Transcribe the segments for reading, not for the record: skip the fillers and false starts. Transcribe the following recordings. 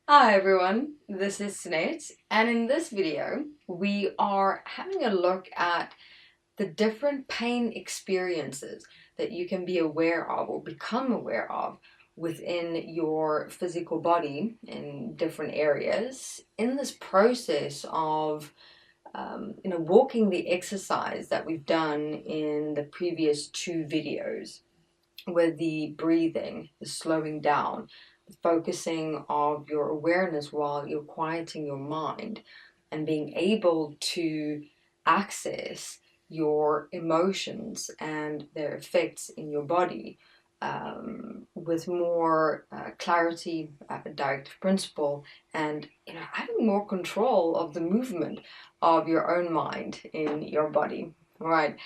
Hi everyone, this is Sinead, and in this video we are having a look at the different pain experiences that you can be aware of or become aware of within your physical body in different areas in this process of walking the exercise that we've done in the previous two videos with the breathing, the slowing down, the focusing of your awareness while you're quieting your mind and being able to access your emotions and their effects in your body with more clarity, directive principle, and having more control of the movement of your own mind in your body. Right.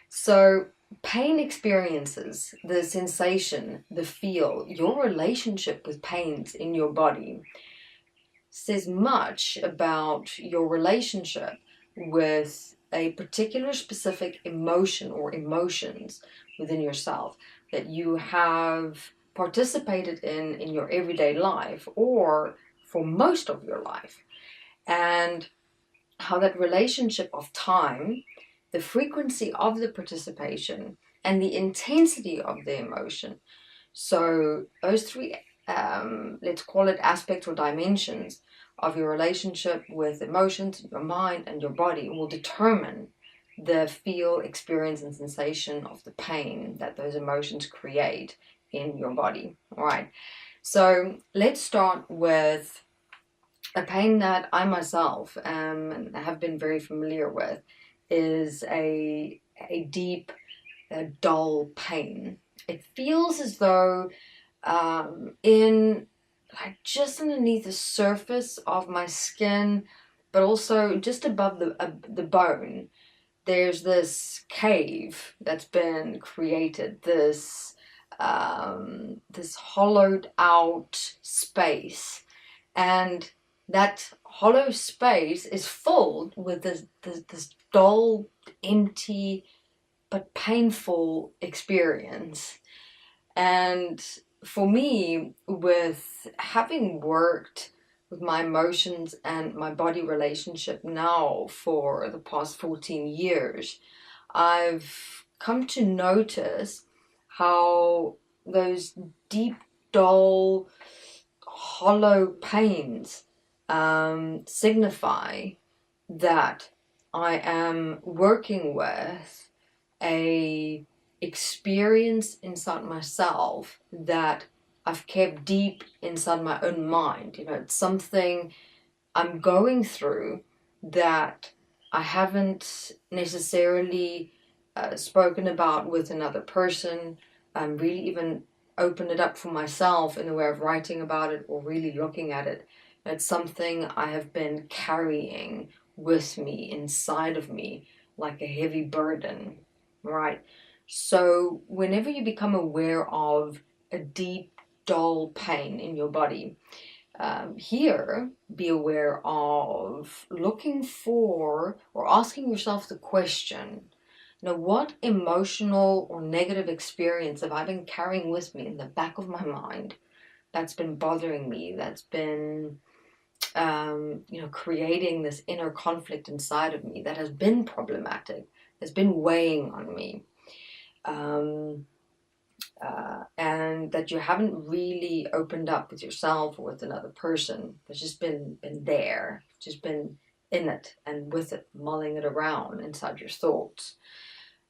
So pain experiences, the sensation, the feel, your relationship with pains in your body says much about your relationship with a particular specific emotion or emotions within yourself that you have participated in your everyday life or for most of your life, and how that relationship of time, the frequency of the participation, and the intensity of the emotion. So those three, let's call it aspects or dimensions of your relationship with emotions, your mind, and your body will determine the feel, experience, and sensation of the pain that those emotions create in your body. All right. So let's start with a pain that I myself have been very familiar with is a deep, dull pain. It feels as though in like just underneath the surface of my skin, but also just above the bone, there's this cave that's been created. This hollowed out space, and that hollow space is filled with this dull, empty, but painful experience. And for me, with having worked with my emotions and my body relationship now for the past 14 years, I've come to notice how those deep, dull, hollow pains signify that I am working with a experience inside myself that I've kept deep inside my own mind. It's something I'm going through that I haven't necessarily spoken about with another person, really even opened it up for myself in the way of writing about it or really looking at it. It's something I have been carrying with me, inside of me, like a heavy burden, right? So whenever you become aware of a deep, dull pain in your body, here, be aware of looking for or asking yourself the question, what emotional or negative experience have I been carrying with me in the back of my mind that's been bothering me, that's been, creating this inner conflict inside of me that has been problematic, that's been weighing on me. And that you haven't really opened up with yourself or with another person. It's just been there, just been in it and with it, mulling it around inside your thoughts.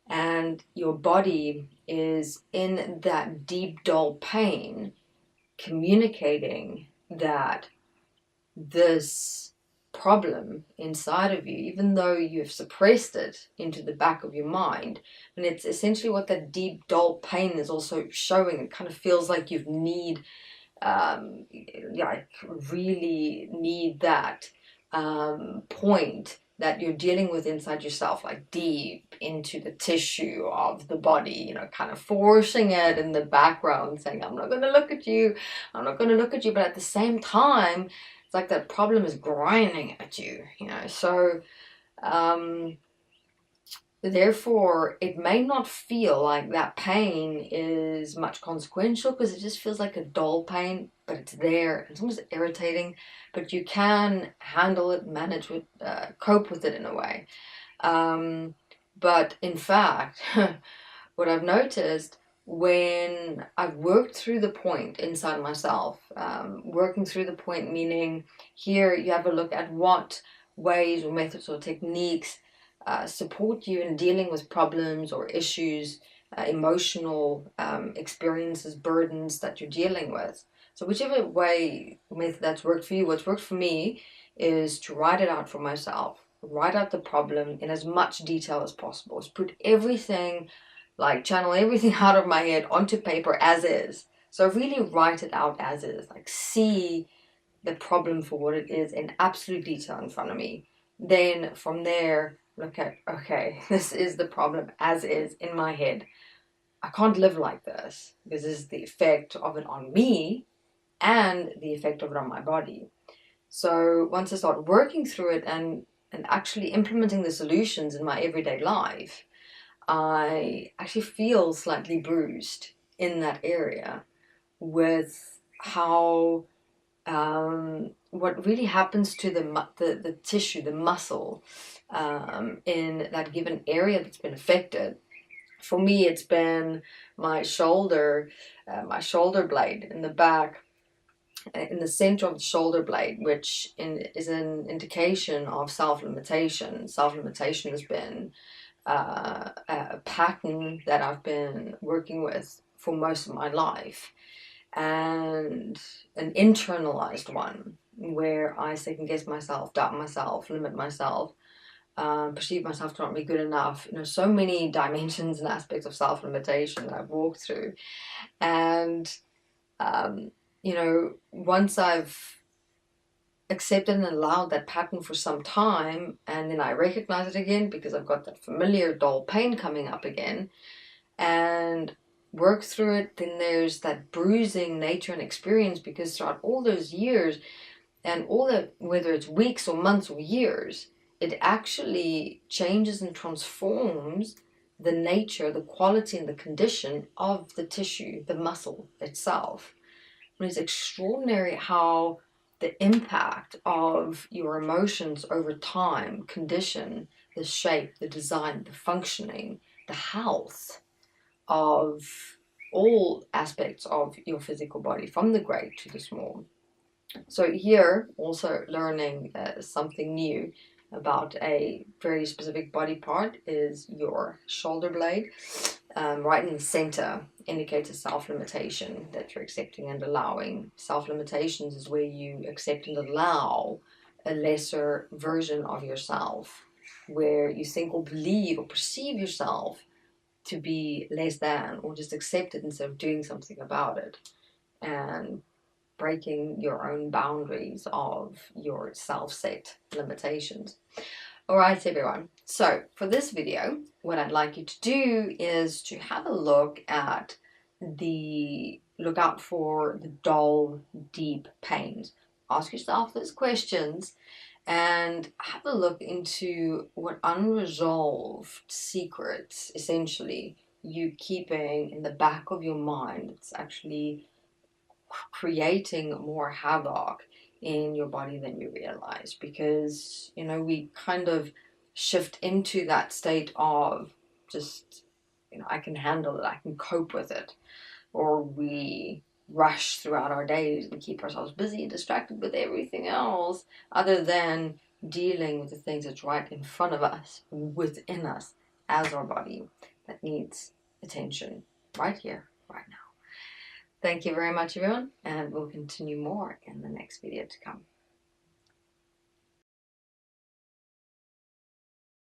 And your body is in that deep, dull pain, communicating that this problem inside of you, even though you've suppressed it into the back of your mind. And it's essentially what that deep, dull pain is also showing. It kind of feels like you need, really need that point that you're dealing with inside yourself, like deep into the tissue of the body, kind of forcing it in the background, saying, I'm not going to look at you, I'm not going to look at you. But at the same time, it's like that problem is grinding at you, So Therefore, it may not feel like that pain is much consequential because it just feels like a dull pain, but it's there. It's almost irritating, but you can handle it, manage it, cope with it in a way. But in fact, what I've noticed when I've worked through the point inside myself, working through the point meaning here you have a look at what ways or methods or techniques support you in dealing with problems or issues, emotional experiences, burdens that you're dealing with. So whichever way method that's worked for you, what's worked for me is to write it out for myself, write out the problem in as much detail as possible. Just put everything, like channel everything out of my head onto paper as is. So really write it out as is, like see the problem for what it is in absolute detail in front of me. Then from there, look at, okay, this is the problem as is in my head. I can't live like this because this is the effect of it on me and the effect of it on my body. So once I start working through it and actually implementing the solutions in my everyday life, I actually feel slightly bruised in that area with how what really happens to the tissue, the muscle in that given area that's been affected. For me, it's been my shoulder blade in the back, in the center of the shoulder blade, which is an indication of self-limitation. Self-limitation has been a pattern that I've been working with for most of my life, and an internalized one where I second guess myself, doubt myself, limit myself, perceive myself to not be good enough. So many dimensions and aspects of self-limitation that I've walked through. And once I've accepted and allowed that pattern for some time, and then I recognize it again because I've got that familiar dull pain coming up again, and work through it, then there's that bruising nature and experience, because throughout all those years and all that, whether it's weeks or months or years, it actually changes and transforms the nature, the quality and the condition of the tissue, the muscle itself. And it's extraordinary how the impact of your emotions over time condition the shape, the design, the functioning, the health of all aspects of your physical body, from the great to the small. So here, also learning something new about a very specific body part is your shoulder blade. Right in the center indicates a self-limitation that you're accepting and allowing. Self-limitations is where you accept and allow a lesser version of yourself, where you think or believe or perceive yourself to be less than, or just accept it instead of doing something about it, and breaking your own boundaries of your self-set limitations. Alright everyone, so for this video, what I'd like you to do is to have a look out for the dull, deep pains. Ask yourself those questions and have a look into what unresolved secrets, essentially, you keeping in the back of your mind. It's actually creating more havoc in your body than you realize, because we kind of shift into that state of just I can handle it, I can cope with it, or we rush throughout our days and keep ourselves busy and distracted with everything else other than dealing with the things that's right in front of us, within us, as our body, that needs attention right here, right now. Thank you very much, everyone, and we'll continue more in the next video to come.